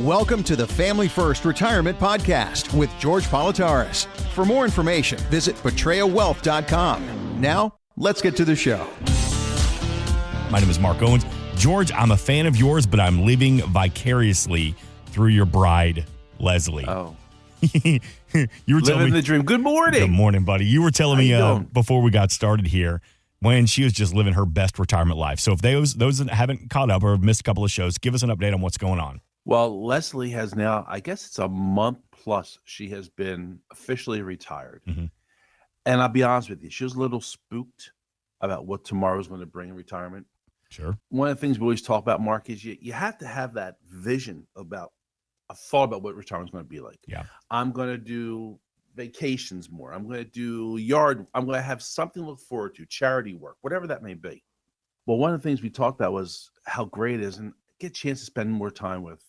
Welcome to the Family First Retirement Podcast with George Politarhos. For more information, visit betrayawealth.com. Now, let's get to the show. My name is Mark Owens. George, I'm a fan of yours, but I'm living vicariously through your bride, Leslie. Oh. You were telling Living me, the dream. Good morning. Good morning, buddy. You were telling me How you doing? before we got started here when she was just living her best retirement life. So if those that haven't caught up or missed a couple of shows, give us an update on what's going on. Well, Leslie has now, I guess it's a month plus, she has been officially retired. Mm-hmm. And I'll be honest with you, she was a little spooked about what tomorrow's going to bring in retirement. Sure. One of the things we always talk about, Mark, is you have to have that vision about, a thought about what retirement's going to be like. Yeah. I'm going to do vacations more. I'm going to do yard. I'm going to have something to look forward to, charity work, whatever that may be. Well, one of the things we talked about was how great it is and get a chance to spend more time with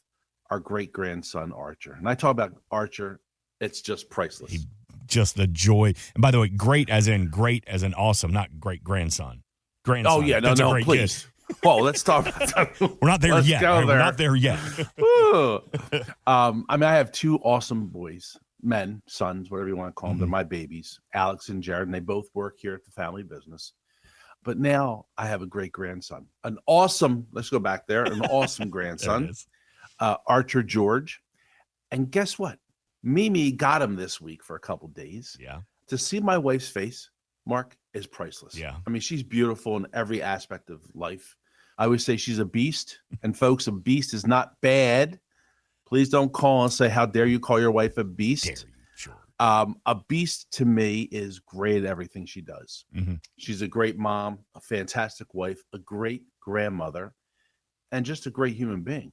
our great-grandson, Archer. And I talk about Archer, it's just priceless. Just the joy. And by the way, great as in awesome, not great-grandson. Grandson. Oh, yeah. No, please. Well, let's talk about that. We're not there yet. Right? We're not there yet. I mean, I have two awesome boys, men, sons, whatever you want to call them. Mm-hmm. They're my babies, Alex and Jared, and they both work here at the family business. But now I have a great-grandson, let's go back there, an awesome grandson, Archer George. And guess what? Mimi got him this week for a couple days. Yeah. To see my wife's face, Mark, is priceless. Yeah. I mean, she's beautiful in every aspect of life. I always say she's a beast. And folks, a beast is not bad. Please don't call and say, how dare you call your wife a beast? Dare you, sure. A beast to me is great at everything she does. Mm-hmm. She's a great mom, a fantastic wife, a great grandmother, and just a great human being.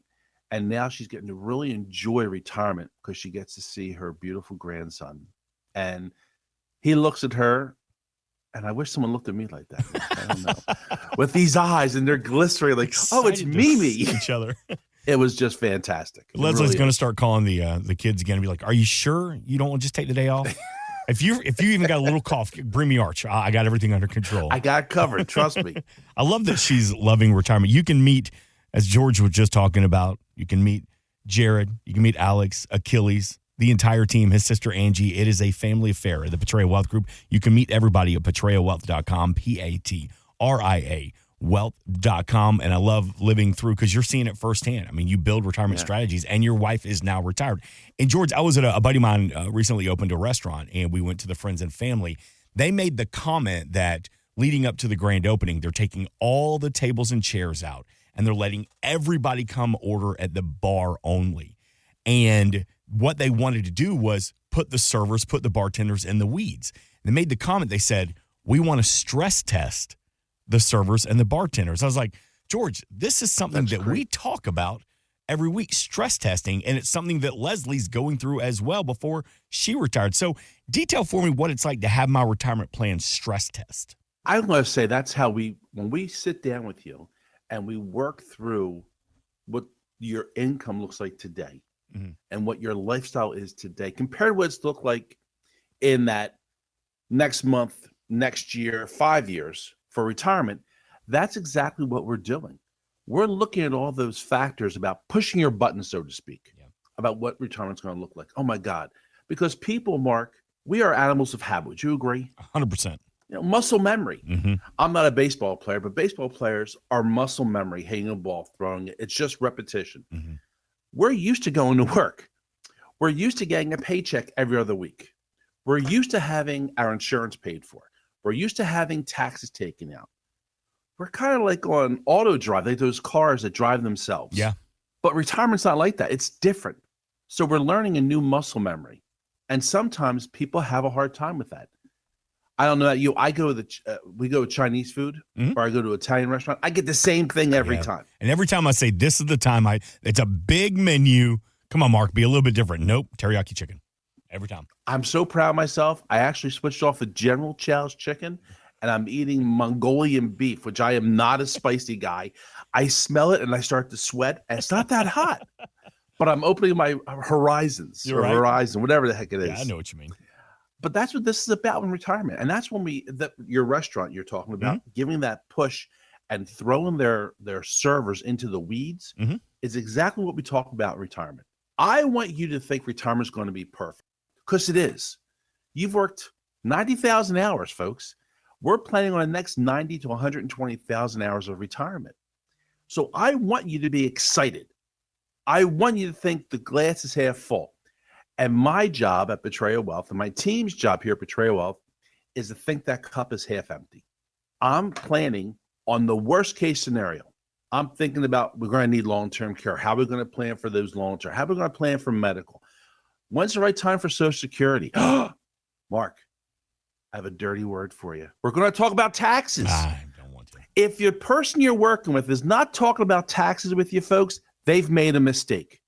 And now she's getting to really enjoy retirement because she gets to see her beautiful grandson. And he looks at her, and I wish someone looked at me like that. I don't know. With these eyes, and they're glistering like, oh, it's Excited to Mimi. see each other. It was just fantastic. It Leslie's really going to is. start calling the kids again and be like, "Are you sure you don't want to just take the day off? If you even got a little cough, bring me Arch. I got everything under control. I got it covered. Trust me. I love that she's loving retirement. You can meet, as George was just talking about, you can meet Jared, you can meet Alex, Achilles, the entire team, his sister Angie. It is a family affair at the Portraya Wealth Group. You can meet everybody at betrayawealth.com, P-A-T-R-I-A, wealth.com. And I love living through because you're seeing it firsthand. I mean, you build retirement strategies, and your wife is now retired. And George, I was at a buddy of mine recently opened a restaurant, and we went to the friends and family. They made the comment that leading up to the grand opening, they're taking all the tables and chairs out, and they're letting everybody come order at the bar only. And what they wanted to do was put the bartenders in the weeds. They made the comment, they said, we want to stress test the servers and the bartenders. I was like, George, this is something that we talk about every week, stress testing, and it's something that Leslie's going through as well before she retired. So detail for me what it's like to have my retirement plan stress test. I'm going to say that's how when we sit down with you and we work through what your income looks like today, mm-hmm. and what your lifestyle is today compared to what it's looked like in that next month, next year, 5 years for retirement. That's exactly what we're doing. We're looking at all those factors about pushing your button, so to speak, about what retirement's going to look like. Oh my God. Because people, Mark, we are animals of habit. Would you agree? 100%. Muscle memory. Mm-hmm. I'm not a baseball player, but baseball players are muscle memory, hitting a ball, throwing it. It's just repetition. Mm-hmm. We're used to going to work. We're used to getting a paycheck every other week. We're used to having our insurance paid for. We're used to having taxes taken out. We're kind of like on auto drive, like those cars that drive themselves. Yeah. But retirement's not like that. It's different. So we're learning a new muscle memory. And sometimes people have a hard time with that. I don't know about you. I go to we go to Chinese food, mm-hmm. or I go to an Italian restaurant. I get the same thing every time. And every time I say, this is the time it's a big menu. Come on, Mark, be a little bit different. Nope. Teriyaki chicken. Every time. I'm so proud of myself. I actually switched off the General Chow's chicken, and I'm eating Mongolian beef, which I am not a spicy guy. I smell it and I start to sweat, and it's not that hot. But I'm opening my horizons, You're right. Horizon, whatever the heck it is. Yeah, I know what you mean. But that's what this is about in retirement. And that's when your restaurant you're talking about, mm-hmm. giving that push and throwing their servers into the weeds mm-hmm. is exactly what we talk about in retirement. I want you to think retirement is going to be perfect, because it is. You've worked 90,000 hours, folks. We're planning on the next 90 to 120,000 hours of retirement. So I want you to be excited. I want you to think the glass is half full. And my job at Betrayal Wealth, and my team's job here at Betrayal Wealth, is to think that cup is half empty. I'm planning on the worst case scenario. I'm thinking about, we're going to need long-term care. How are we going to plan for those long-term? How are we going to plan for medical? When's the right time for Social Security? Mark, I have a dirty word for you. We're going to talk about taxes. I don't want to. If your person you're working with is not talking about taxes with you folks, they've made a mistake.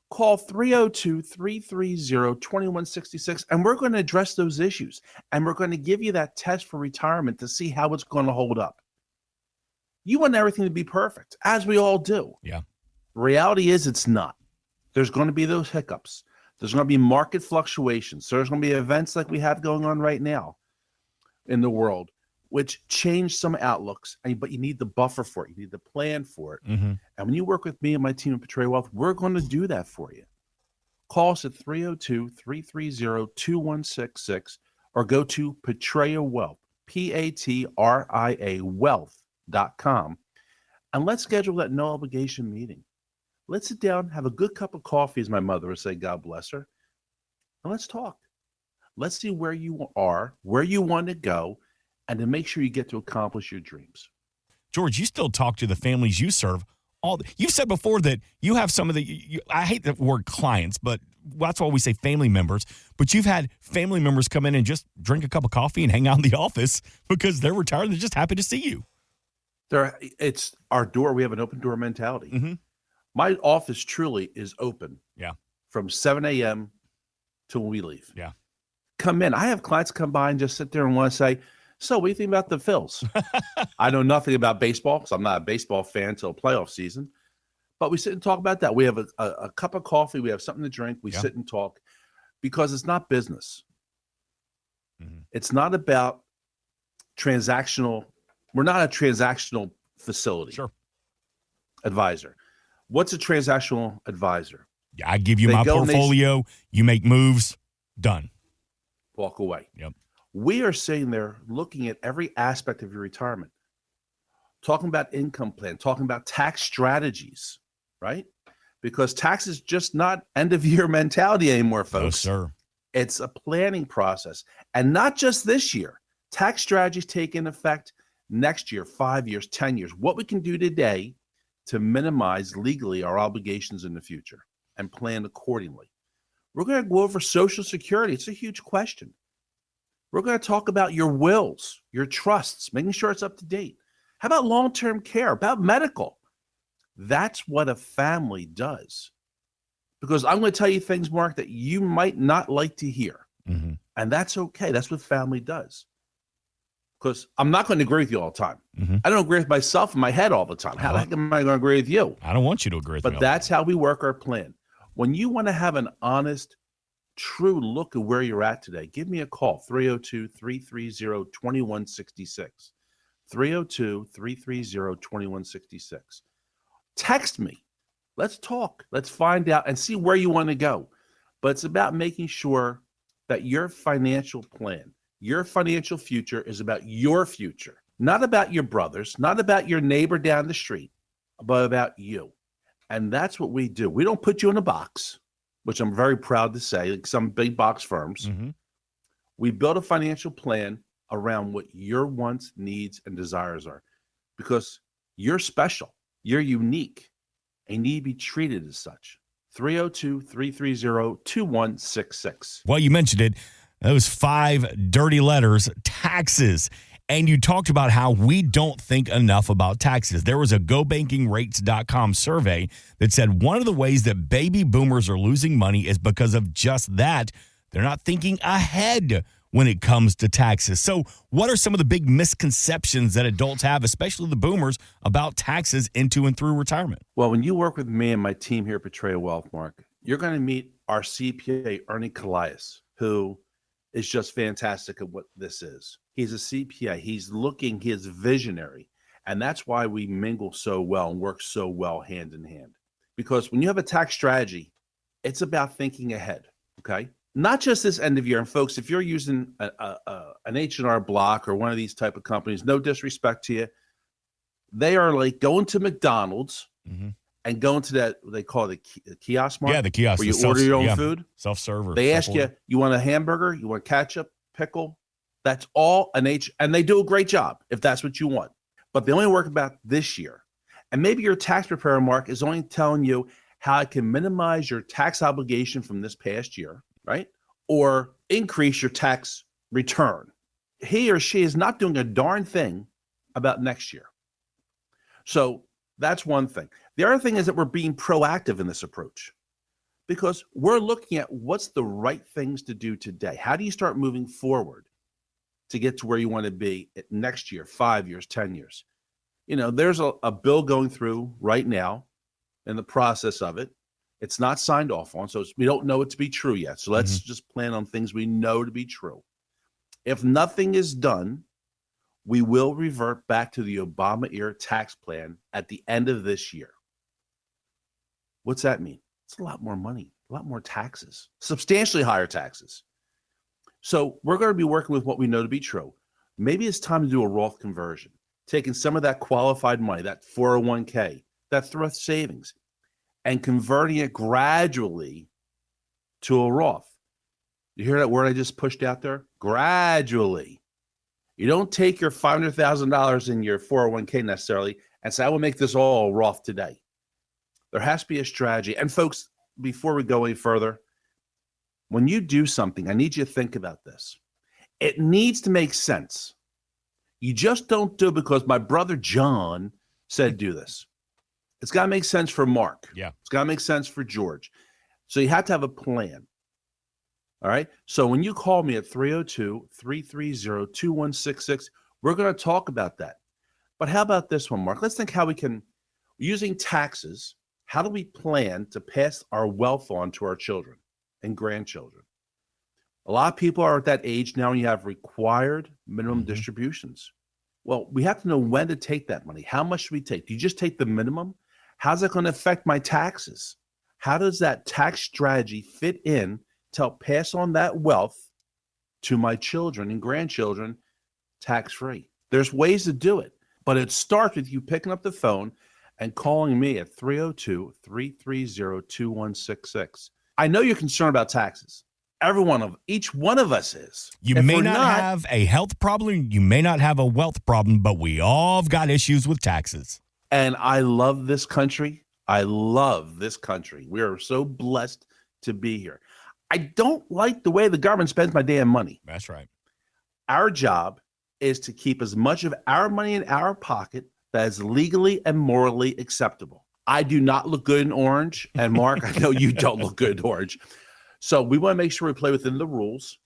Call 302-330-2166, and we're going to address those issues. And we're going to give you that test for retirement to see how it's going to hold up. You want everything to be perfect, as we all do. Yeah. Reality is it's not. There's going to be those hiccups. There's going to be market fluctuations. There's going to be events like we have going on right now in the world, which change some outlooks, but you need the buffer for it. You need the plan for it. Mm-hmm. And when you work with me and my team at Betrayal Wealth, we're going to do that for you. Call us at 302-330-2166 or go to Betrayal Wealth, P-A-T-R-I-A wealth.com, and let's schedule that no obligation meeting. Let's sit down, have a good cup of coffee, as my mother would say, God bless her, and let's talk. Let's see where you are, where you want to go, and to make sure you get to accomplish your dreams. George, you still talk to the families you serve. You've said before that you have some of I hate the word clients, but that's why we say family members. But you've had family members come in and just drink a cup of coffee and hang out in the office because they're retired and they're just happy to see you. It's our door. We have an open door mentality. Mm-hmm. My office truly is open. Yeah. From 7 a.m. till we leave. Yeah. Come in. I have clients come by and just sit there and want to say, so what do you think about the Phils? I know nothing about baseball because I'm not a baseball fan until playoff season. But we sit and talk about that. We have a cup of coffee. We have something to drink. We sit and talk because it's not business. Mm-hmm. It's not about transactional. We're not a transactional facility. Sure. Advisor. What's a transactional advisor? Yeah, I give you my portfolio. You make moves. Done. Walk away. Yep. We are sitting there looking at every aspect of your retirement, talking about income plan, talking about tax strategies, right? Because tax is just not end of year mentality anymore, folks. No, sir. It's a planning process. And not just this year. Tax strategies take in effect next year, 5 years, 10 years. What we can do today to minimize legally our obligations in the future and plan accordingly. We're going to go over Social Security. It's a huge question. We're going to talk about your wills, your trusts, making sure it's up to date. How about long-term care, about medical? That's what a family does. Because I'm going to tell you things, Mark, that you might not like to hear. Mm-hmm. And that's okay. That's what family does. Because I'm not going to agree with you all the time. Mm-hmm. I don't agree with myself in my head all the time. How the heck am I going to agree with you? I don't want you to agree with me. But that's how we work our plan. When you want to have an honest, true look at where you're at today, give me a call, 302-330-2166. 302-330-2166. Text me. Let's talk. Let's find out and see where you want to go. But it's about making sure that your financial plan, your financial future is about your future, not about your brothers, not about your neighbor down the street, but about you. And that's what we do. We don't put you in a box, which I'm very proud to say, like some big box firms. Mm-hmm. We build a financial plan around what your wants, needs, and desires are, because you're special, you're unique, and you need to be treated as such. 302-330-2166. Well, you mentioned it. Those 5 dirty letters, taxes. And you talked about how we don't think enough about taxes. There was a GoBankingRates.com survey that said one of the ways that baby boomers are losing money is because of just that. They're not thinking ahead when it comes to taxes. So what are some of the big misconceptions that adults have, especially the boomers, about taxes into and through retirement? Well, when you work with me and my team here at Betrayal Wealth, Mark, you're going to meet our CPA, Ernie Callias, who is just fantastic at what this is. He's a CPA. He is visionary. And that's why we mingle so well and work so well hand in hand. Because when you have a tax strategy, it's about thinking ahead, okay? Not just this end of year. And folks, if you're using an H&R Block or one of these type of companies, no disrespect to you, they are like going to McDonald's and going to that, they call it the kiosk mark. Yeah, the kiosk. Where you order your own food. Self-serve. They ask you want a hamburger? You want ketchup, pickle? That's all an H. And they do a great job if that's what you want. But they only work about this year. And maybe your tax preparer, Mark, is only telling you how it can minimize your tax obligation from this past year, right? Or increase your tax return. He or she is not doing a darn thing about next year. So that's one thing. The other thing is that we're being proactive in this approach because we're looking at what's the right things to do today. How do you start moving forward to get to where you want to be next year, 5 years, 10 years? You know, there's a bill going through right now in the process of it. It's not signed off on, so we don't know it to be true yet. So let's just plan on things we know to be true. If nothing is done, we will revert back to the Obama-era tax plan at the end of this year. What's that mean? It's a lot more money, a lot more taxes, substantially higher taxes. So we're going to be working with what we know to be true. Maybe it's time to do a Roth conversion, taking some of that qualified money, that 401k, that thrift savings, and converting it gradually to a Roth. You hear that word I just pushed out there? Gradually. You don't take your $500,000 in your 401k necessarily and say, I will make this all Roth today. There has to be a strategy. And folks, before we go any further, when you do something, I need you to think about this. It needs to make sense. You just don't do it because my brother John said do this. It's got to make sense for Mark. Yeah. It's got to make sense for George. So you have to have a plan. All right. So when you call me at 302-330-2166, we're going to talk about that. But how about this one, Mark? Let's think how we can, using taxes, how do we plan to pass our wealth on to our children and grandchildren? A lot of people are at that age now when you have required minimum distributions. Well, we have to know when to take that money. How much should we take? Do you just take the minimum? How's that going to affect my taxes? How does that tax strategy fit in to help pass on that wealth to my children and grandchildren tax-free? There's ways to do it, but it starts with you picking up the phone and calling me at 302-330-2166. I know you're concerned about taxes. Each one of us is. You may not have a health problem, you may not have a wealth problem, but we all have got issues with taxes. And I love this country. I love this country. We are so blessed to be here. I don't like the way the government spends my damn money. That's right. Our job is to keep as much of our money in our pocket that is legally and morally acceptable. I do not look good in orange. And Mark, I know you don't look good in orange. So we want to make sure we play within the rules,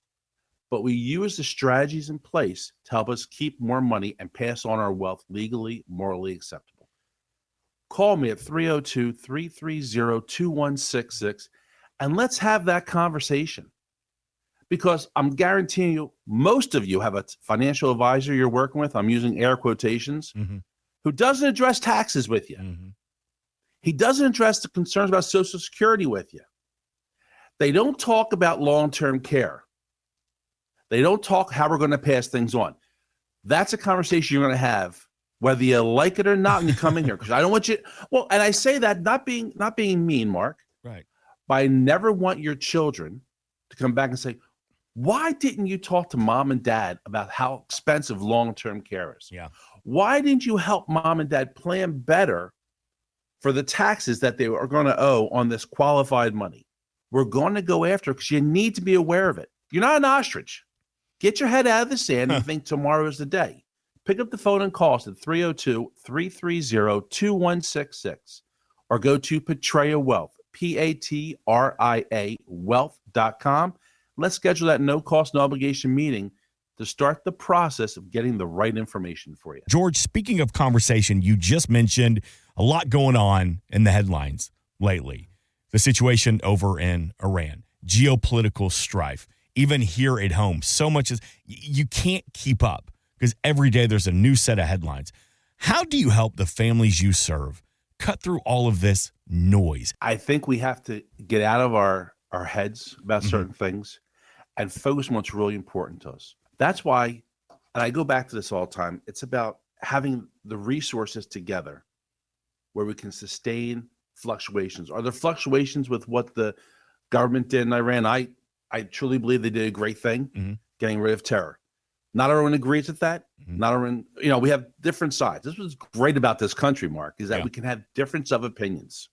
but we use the strategies in place to help us keep more money and pass on our wealth legally, morally acceptable. Call me at 302-330-2166, and let's have that conversation. Because I'm guaranteeing you, most of you have a financial advisor you're working with, I'm using air quotations, who doesn't address taxes with you. He doesn't address the concerns about Social Security with you. They don't talk about long-term care. They don't talk how we're going to pass things on. That's a conversation you're going to have, whether you like it or not, when you come in here. Because I don't want you. Well, and I say that not being mean, Mark. Right. But I never want your children to come back and say, "Why didn't you talk to mom and dad about how expensive long-term care is? Yeah. Why didn't you help mom and dad plan better for the taxes that they are going to owe on this qualified money?" We're going to go after it because you need to be aware of it. You're not an ostrich. Get your head out of the sand and think tomorrow is the day. Pick up the phone and call us at 302-330-2166 or go to Patria Wealth, Patria Wealth.com. Let's schedule that no cost, no obligation meeting to start the process of getting the right information for you. George, speaking of conversation, you just mentioned a lot going on in the headlines lately. The situation over in Iran, geopolitical strife, even here at home. So much you can't keep up because every day there's a new set of headlines. How do you help the families you serve cut through all of this noise? I think we have to get out of our heads about certain things and focus on what's really important to us. That's why, and I go back to this all the time, it's about having the resources together where we can sustain fluctuations. Are there fluctuations with what the government did in Iran? I truly believe they did a great thing, getting rid of terror. Not everyone agrees with that. Not everyone, we have different sides. This was great about this country, Mark, is that we can have difference of opinions.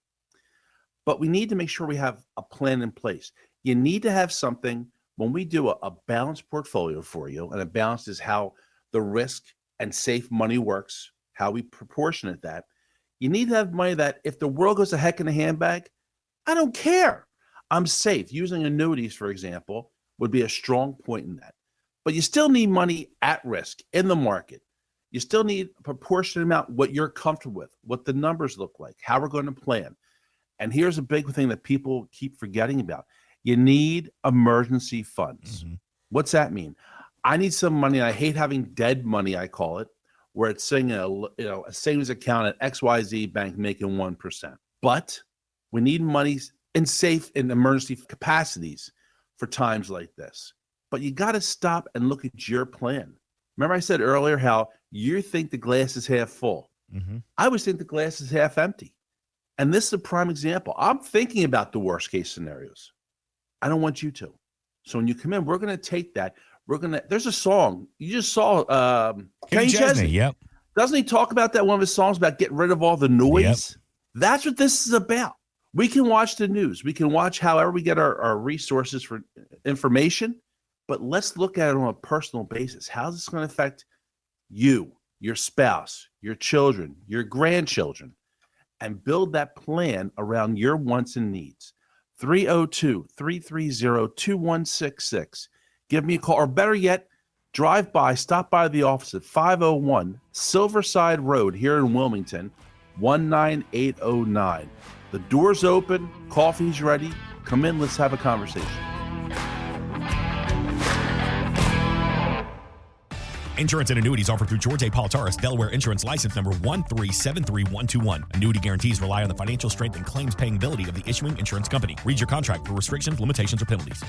But we need to make sure we have a plan in place. You need to have something when we do a balanced portfolio for you, and a balance is how the risk and safe money works, how we proportionate that. You need to have money that if the world goes to heck in a handbag, I don't care. I'm safe. Using annuities, for example, would be a strong point in that. But you still need money at risk in the market. You still need a proportionate amount, what you're comfortable with, what the numbers look like, how we're going to plan. And here's a big thing that people keep forgetting about. You need emergency funds. What's that mean? I need some money. I hate having dead money, I call it, where it's saying a savings account at XYZ bank making 1%. But we need money in safe and emergency capacities for times like this. But you got to stop and look at your plan. Remember I said earlier how you think the glass is half full. I always think the glass is half empty. And this is a prime example. I'm thinking about the worst case scenarios. I don't want you to. So when you come in, we're going to take that. There's a song. You just saw Kenny Chesney. Yep. Doesn't he talk about that one of his songs about getting rid of all the noise? Yep. That's what this is about. We can watch the news. We can watch however we get our resources for information. But let's look at it on a personal basis. How's this going to affect you, your spouse, your children, your grandchildren, and build that plan around your wants and needs. 302-330-2166. Give me a call, or better yet, stop by the office at 501 Silverside Road here in Wilmington, 19809. The door's open, coffee's ready. Come in, let's have a conversation. Insurance and annuities offered through George A. Politarhos, Delaware Insurance License Number 1373121. Annuity guarantees rely on the financial strength and claims paying ability of the issuing insurance company. Read your contract for restrictions, limitations, or penalties.